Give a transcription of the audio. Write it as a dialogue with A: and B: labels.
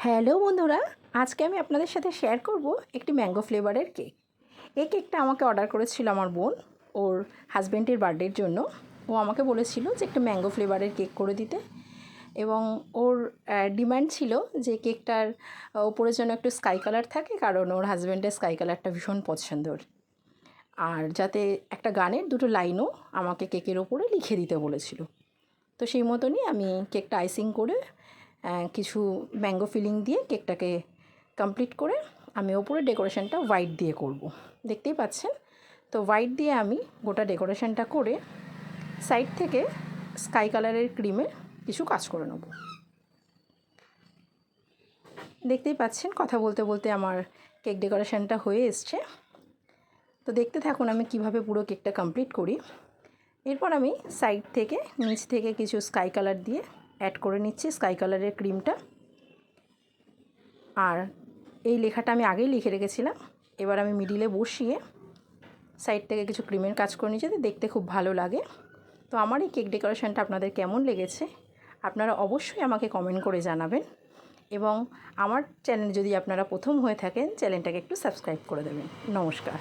A: Hello বন্ধুরা, আজকে আমি আপনাদের সাথে শেয়ার করব একটি ম্যাঙ্গো ফ্লেভারের কেক। এই কেকটা আমাকে অর্ডার করেছিল আমার বোন ওর হাজব্যান্ডের বার্থডের জন্য। ও আমাকে বলেছিল যে একটা ম্যাঙ্গো ফ্লেভারের কেক করে দিতে, এবং ওর ডিমান্ড ছিল যে কেকটার ওপরে যেন একটু স্কাই কালার থাকে, কারণ ওর হাজব্যান্ডের স্কাই কালারটা ভীষণ পছন্দর। আর যাতে একটা গানের দুটো লাইনও আমাকে কেকের ওপরে লিখে দিতে বলেছিল। তো সেই মতনই আমি কেকটা আইসিং করে কিছু ম্যাঙ্গো ফিলিং দিয়ে কেকটাকে কমপ্লিট করে আমি ওপরে ডেকোরেশনটা হোয়াইট দিয়ে করব। দেখতেই পাচ্ছেন। তো হোয়াইট দিয়ে আমি গোটা ডেকোরেশনটা করে সাইড থেকে স্কাই কালারের ক্রিমে কিছু কাজ করে নেব। দেখতেই পাচ্ছেন, কথা বলতে বলতে আমার কেক ডেকোরেশনটা হয়ে এসছে। তো দেখতে থাকুন আমি কিভাবে পুরো কেকটা কমপ্লিট করি। এরপর আমি সাইড থেকে নিচ থেকে কিছু স্কাই কালার দিয়ে অ্যাড করে নিচ্ছি স্কাই কালারের ক্রিমটা। আর এই লেখাটা আমি আগেই লিখে রেখেছিলাম। এবার আমি মিডিলে বসিয়ে সাইড থেকে কিছু ক্রিমের কাজ করে নিচ্ছি, যাতে দেখতে খুব ভালো লাগে। তো আমার এই কেক ডেকোরেশনটা আপনাদের কেমন লেগেছে আপনারা অবশ্যই আমাকে কমেন্ট করে জানাবেন, এবং আমার চ্যানেল যদি আপনারা প্রথম হয়ে থাকেন চ্যানেলটাকে একটু সাবস্ক্রাইব করে দেবেন। নমস্কার।